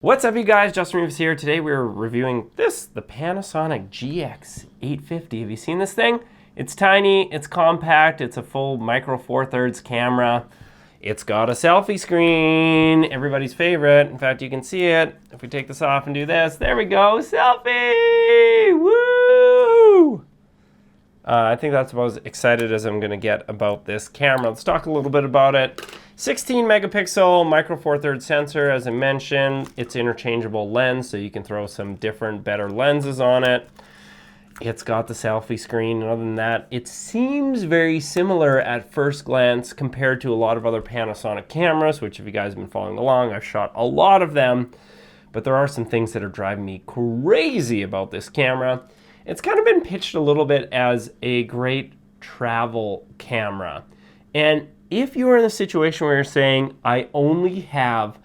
What's up, you guys? Justin Reeves here. Today we're reviewing the Panasonic GX850. Have you seen this thing? It's tiny, it's compact, it's a full micro four thirds camera. It's got a selfie screen, everybody's favorite. In fact, you can see it. If we take this off and do this, there we go, selfie! Woo! I think that's about as excited as I'm gonna get about this camera. Let's talk a little bit about it. 16 megapixel micro four thirds sensor, as I mentioned. It's interchangeable lens, so you can throw some different, better lenses on it. It's got the selfie screen, and other than that, it seems very similar at first glance compared to a lot of other Panasonic cameras, which if you guys have been following along, I've shot a lot of them, but there are some things that are driving me crazy about this camera. It's kind of been pitched a little bit as a great travel camera. And if you're in a situation where you're saying, I only have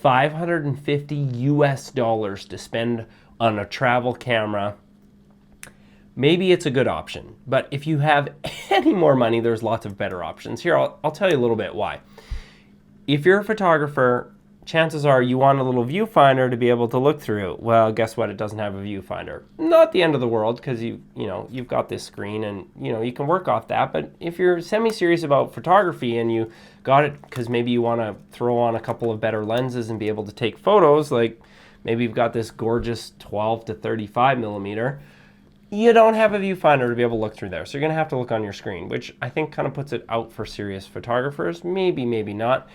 $550 US to spend on a travel camera, maybe it's a good option. But if you have any more money, there's lots of better options. Here, I'll tell you a little bit why. If you're a photographer, chances are you want a little viewfinder to be able to look through. Well, guess what? It doesn't have a viewfinder. Not the end of the world, because you've got this screen and you can work off that. But if you're semi-serious about photography and you got it because maybe you want to throw on a couple of better lenses and be able to take photos, like maybe you've got this gorgeous 12 to 35 millimeter, you don't have a viewfinder to be able to look through there. So you're going to have to look on your screen, which I think kind of puts it out for serious photographers. Maybe, maybe not.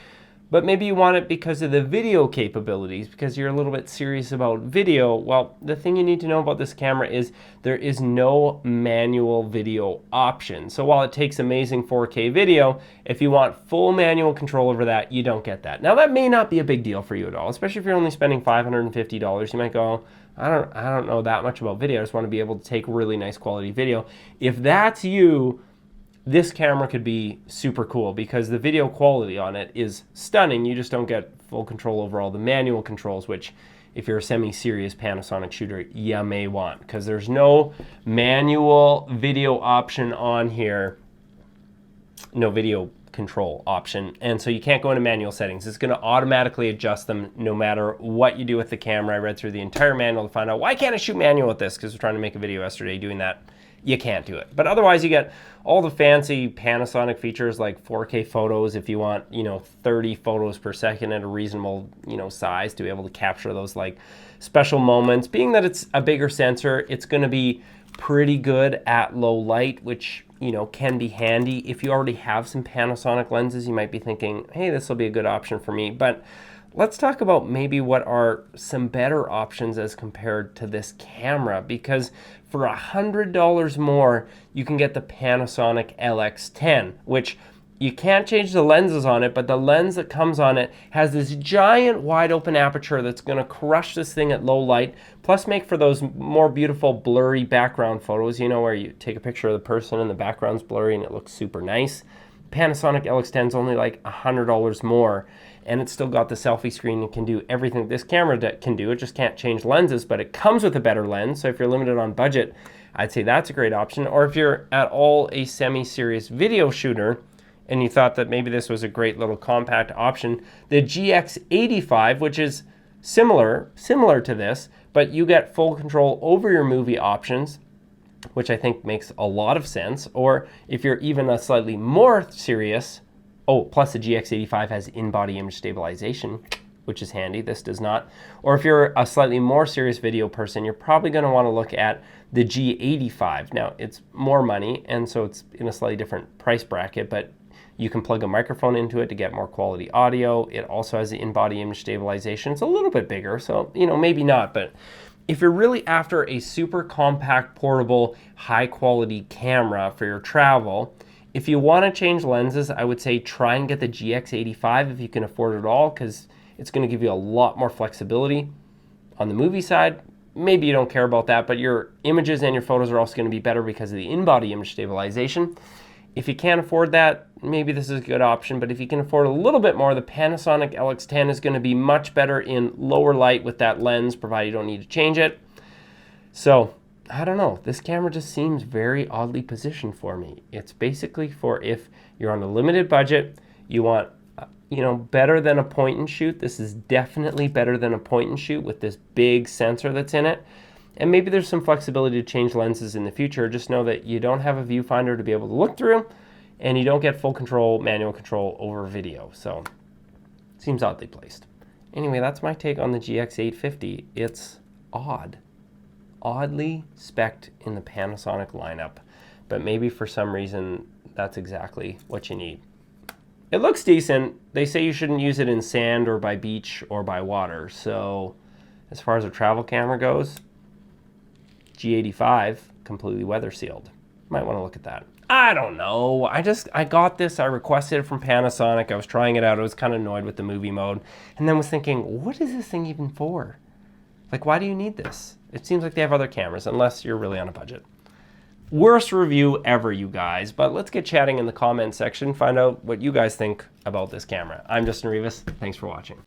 But maybe you want it because of the video capabilities, because you're a little bit serious about video. Well, the thing you need to know about this camera is there is no manual video option. So while it takes amazing 4K video, if you want full manual control over that, you don't get that. Now, that may not be a big deal for you at all, especially if you're only spending $550. You might go, I don't know that much about video. I just want to be able to take really nice quality video. If that's you, this camera could be super cool because the video quality on it is stunning. You just don't get full control over all the manual controls, which if you're a semi-serious Panasonic shooter, you may want, because there's no manual video option on here, no video control option, and so you can't go into manual settings. It's going to automatically adjust them no matter what you do with the camera. I read through the entire manual to find out why can't I shoot manual with this, because we're trying to make a video yesterday doing that. You can't do it. But otherwise, you get all the fancy Panasonic features like 4K photos if you want, 30 photos per second at a reasonable, size to be able to capture those like special moments. Being that it's a bigger sensor, it's going to be pretty good at low light, which, can be handy. If you already have some Panasonic lenses, you might be thinking, hey, this will be a good option for me. But let's talk about maybe what are some better options as compared to this camera, because for $100 more, you can get the Panasonic LX10, which you can't change the lenses on it, but the lens that comes on it has this giant wide open aperture that's going to crush this thing at low light, plus make for those more beautiful blurry background photos, where you take a picture of the person and the background's blurry and it looks super nice. Panasonic LX10 is only like $100 more, and it's still got the selfie screen and can do everything this camera can do. It just can't change lenses, but it comes with a better lens. So if you're limited on budget, I'd say that's a great option. Or if you're at all a semi-serious video shooter and you thought that maybe this was a great little compact option, the GX850, which is similar to this, but you get full control over your movie options, which I think makes a lot of sense. Or if you're even a slightly more serious, plus the GX85 has in-body image stabilization, which is handy. This does not. Or if you're a slightly more serious video person, you're probably going to want to look at the G85. Now, it's more money, and so it's in a slightly different price bracket, but you can plug a microphone into it to get more quality audio. It also has the in-body image stabilization. It's a little bit bigger, so, maybe not, but if you're really after a super compact, portable, high-quality camera for your travel, if you want to change lenses, I would say try and get the GX85 if you can afford it all, because it's going to give you a lot more flexibility. On the movie side, maybe you don't care about that, but your images and your photos are also going to be better because of the in-body image stabilization. If you can't afford that, maybe this is a good option, but if you can afford a little bit more, the Panasonic LX10 is going to be much better in lower light with that lens, provided you don't need to change it. So, I don't know, this camera just seems very oddly positioned for me. It's basically for if you're on a limited budget, you want you know, better than a point and shoot. This is definitely better than a point and shoot with this big sensor that's in it. And maybe there's some flexibility to change lenses in the future. Just know that you don't have a viewfinder to be able to look through, and you don't get full control, manual control over video. So seems oddly placed. Anyway, that's my take on the GX850. It's oddly spec'd in the Panasonic lineup, but maybe for some reason that's exactly what you need. It looks decent. They say you shouldn't use it in sand or by beach or by water. So as far as a travel camera goes, G85, completely weather sealed. Might want to look at that. I don't know. I got this. I requested it from Panasonic. I was trying it out. I was kind of annoyed with the movie mode. And then was thinking, what is this thing even for? Like, why do you need this? It seems like they have other cameras, unless you're really on a budget. Worst review ever, you guys. But let's get chatting in the comments section. Find out what you guys think about this camera. I'm Justin Rivas. Thanks for watching.